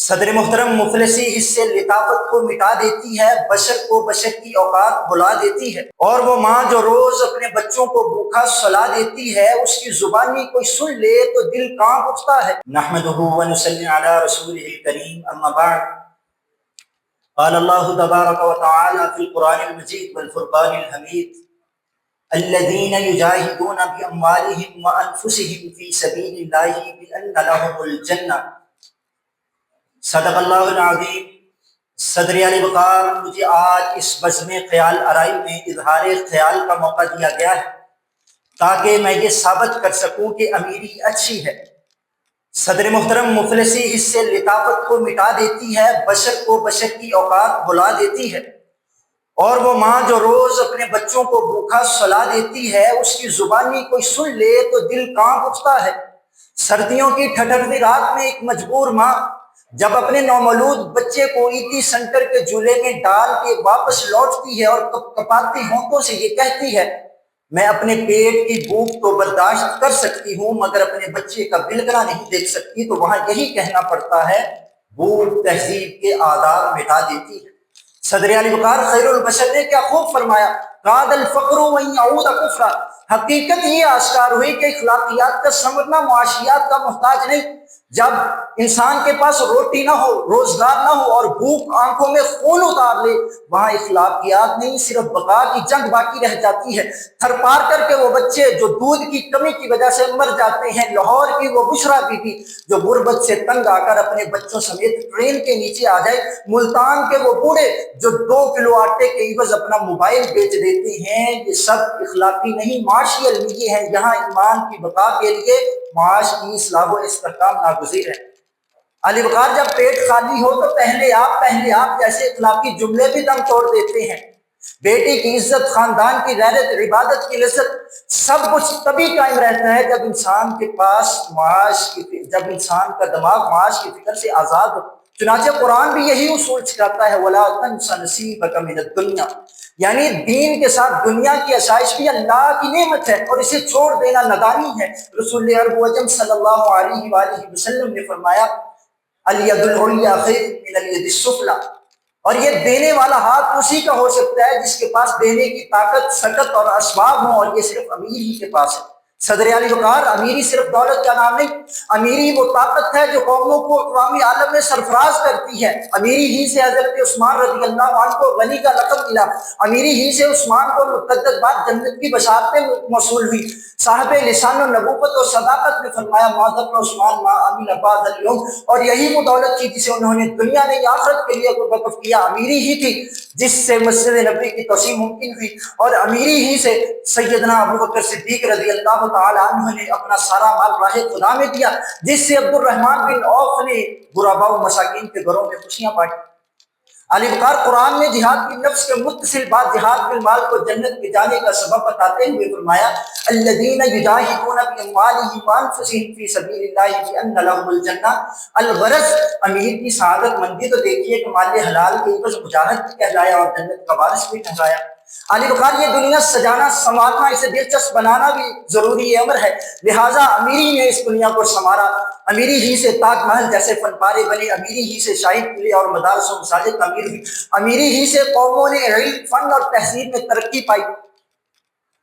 صدر محترم، مفلسی حصے لطافت کو مٹا دیتی ہے، بشر کو بشر کی اوقات بھلا دیتی ہے، اور وہ ماں جو روز اپنے بچوں کو بھوکا سلا دیتی ہے، اس کی زبانی کوئی سن لے تو دل کانپ اٹھتا ہے۔ نحمدہ ونصلی علی رسولہ الکریم، اما بعد، قال اللہ تبارک و تعالی فی القرآن المجید والفرقان الحمید: الذین یجاہدون باموالہم وانفسہم فی سبیل اللہ بان لہم الجنہ۔ صدق اللہ العظیم۔ صدر علی وقار، مجھے آج اس بزم خیال آرائی میں اظہار خیال کا موقع دیا گیا ہے تاکہ میں یہ ثابت کر سکوں کہ امیری اچھی ہے۔ صدر محترم، مفلسی حصے لطافت کو مٹا دیتی ہے، بشر کو بشر کی اوقات بھلا دیتی ہے، اور وہ ماں جو روز اپنے بچوں کو بھوکا سلا دیتی ہے، اس کی زبانی کوئی سن لے تو دل کانپ اٹھتا ہے۔ سردیوں کی ٹھٹھروی رات میں ایک مجبور ماں جب اپنے نومولود بچے کو ایٹی سینٹر کے جھولے میں ڈال کے واپس لوٹتی ہے اور کپاتی ہونٹوں سے یہ کہتی ہے: میں اپنے پیٹ کی بھوک تو برداشت کر سکتی ہوں مگر اپنے بچے کا بلغنا نہیں دیکھ سکتی، تو وہاں یہی کہنا پڑتا ہے: بھوک تہذیب کے آداب مٹا دیتی ہے۔ صدر علی وقار خیر البشر نے کیا خوب فرمایا: قاد الفقر وان یعود کفرا۔ حقیقت یہ آشکار ہوئی کہ اخلاقیات کا سمجھنا معاشیات کا محتاج نہیں۔ جب انسان کے پاس روٹی نہ ہو، روزگار نہ ہو اور بھوک آنکھوں میں خون اتار لے، وہاں اخلاقیات نہیں، صرف بقا کی جنگ باقی رہ جاتی ہے۔ تھر پار کر کے وہ بچے جو دودھ کی کمی کی وجہ سے مر جاتے ہیں، لاہور کی وہ بشرا بی بی جو غربت سے تنگ آ کر اپنے بچوں سمیت ٹرین کے نیچے آ جائے، ملتان کے وہ بوڑھے جو 2 کلو آٹے کے عوض اپنا موبائل بیچ دیتے ہیں، یہ سب اخلاقی نہیں، معاشی المیے ہیں۔ یہاں ایمان کی بقا کے لیے معاش کی اصلاح و استحکام ناگزیر ہے۔ علی وقار، جب پیٹ خالی ہو تو پہلے آپ جیسے اخلاقی جملے بھی دم توڑ دیتے ہیں۔ بیٹی کی عزت، خاندان کی غیرت، عبادت کی لذت، سب کچھ تبھی قائم رہتا ہے جب انسان کے پاس جب انسان کا دماغ معاش کی فکر سے آزاد ہو۔ چنانچہ قرآن بھی یہی اصول سکھاتا ہے: وَلَا تَنْسَ نَصِيبَكَ مِنَ الدُّنْيَا۔ یعنی دین کے ساتھ دنیا کی آسائش بھی اللہ کی نعمت ہے اور اسے چھوڑ دینا نادانی ہے۔ رسول عرب و عجم صلی اللہ علیہ وآلہ وسلم نے فرمایا: الید العلیٰ خیر من الید السفلیٰ۔ اور یہ دینے والا ہاتھ اسی کا ہو سکتا ہے جس کے پاس دینے کی طاقت، سکت اور اسباب ہوں، اور یہ صرف امیر ہی کے پاس ہے۔ صدر علی وقار، امیری صرف دولت کا نام نہیں، امیری وہ طاقت ہے جو قوموں کو اقوامی عالم میں سرفراز کرتی ہے۔ امیری ہی سے حضرت عثمان رضی اللہ عنہ کو غنی کا لقب ملا، امیری ہی سے عثمان کو متعدد بار جنت کی بشارتیں موصول ہوئی۔ صاحب لسان النبوت اور صداقت نے فرمایا: معذب عثمان ما امین بعد اليوم۔ اور یہی وہ دولت تھی جسے انہوں نے دنیا نے آخرت کے لیے وقف کیا، امیری ہی تھی جس سے مسجد نبوی کی توسیع ممکن ہوئی، اور امیری ہی سے سیدنا ابوبکر صدیق رضی اللہ تعالی عنہ نے اپنا سارا مال راہ خدا میں دیا، جس سے عبد الرحمن بن عوف نے غرباء و مساکین کے گھروں میں خوشیاں بانٹی۔ علی وقار، قرآن میں جہاد کی نفس کے متصل بعد جہاد بالمال کو جنت میں جانے کا سبب بتاتے ہوئے فرمایا: الذین یجاہدون باموالہم وانفسہم فی سبیل اللہ بان لہم الجنہ۔ الغرض، امیر کی سعادت مندی تو دیکھیے کہ مال حلال کے عوض مجاہد بھی کہلایا اور جنت کا وارث بھی ٹھہرایا۔ علی وقار، یہ دنیا سجانا، سنوارنا، اسے دلچسپ بنانا بھی ضروری امر ہے، لہٰذا امیری نے اس دنیا کو سنوارا۔ امیری ہی سے تاج محل جیسے فن پارے بنے، امیری ہی سے شاہی قلعے اور مدارس و مساجد تعمیر ہوئی، امیری ہی سے قوموں نے علم، فن اور تہذیب میں ترقی پائی۔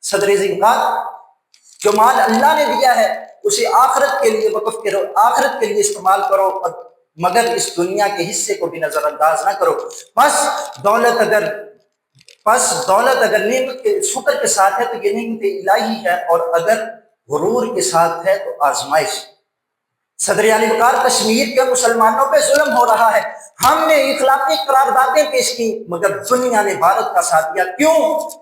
صدر وقار، جو مال اللہ نے دیا ہے اسے آخرت کے لیے وقف کرو، آخرت کے لیے استعمال کرو، مگر اس دنیا کے حصے کو بھی نظر انداز نہ کرو۔ بس دولت اگر نعمت کے شکر کے ساتھ ہے تو یہ نعمت الہی ہے، اور اگر غرور کے ساتھ ہے تو آزمائش۔ صدر علی وقار، کشمیر کے مسلمانوں پہ ظلم ہو رہا ہے، ہم نے اخلاقی قراردادیں پیش کی مگر دنیا نے بھارت کا ساتھ دیا۔ کیوں؟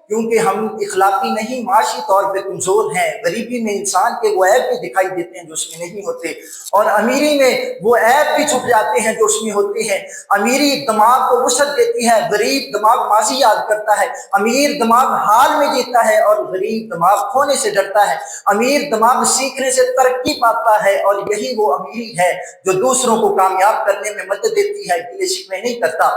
کیونکہ ہم اخلاقی نہیں، معاشی طور پہ کمزور ہیں۔ غریبی میں انسان کے وہ عیب بھی دکھائی دیتے ہیں جو اس میں نہیں ہوتے، اور امیری میں وہ عیب بھی چھپ جاتے ہیں جو اس میں ہوتے ہیں۔ امیری دماغ کو وسعت دیتی ہے، غریب دماغ ماضی یاد کرتا ہے۔ امیر دماغ حال میں جیتا ہے اور غریب دماغ کھونے سے ڈرتا ہے۔ امیر دماغ سیکھنے سے ترقی پاتا ہے، اور یہی وہ امیری ہے جو دوسروں کو کامیاب کرنے میں مدد دیتی ہے، گلے شکوے نہیں کرتا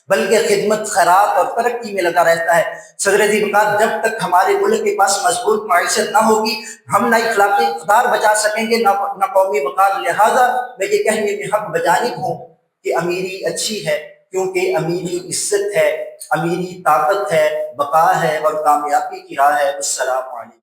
بلکہ خدمت، خیرات اور ترقی میں لگا رہتا ہے۔ صدر وقار، جب تک ہمارے ملک کے پاس مضبوط معیشت نہ ہوگی، ہم نہ اخلاقی اقدار بچا سکیں گے نہ قومی وقار۔ لہٰذا میں یہ کہنے میں حق بجانب ہوں کہ امیری اچھی ہے، کیونکہ امیری عزت ہے، امیری طاقت ہے، بقا ہے اور کامیابی کی راہ ہے۔ السلام علیکم۔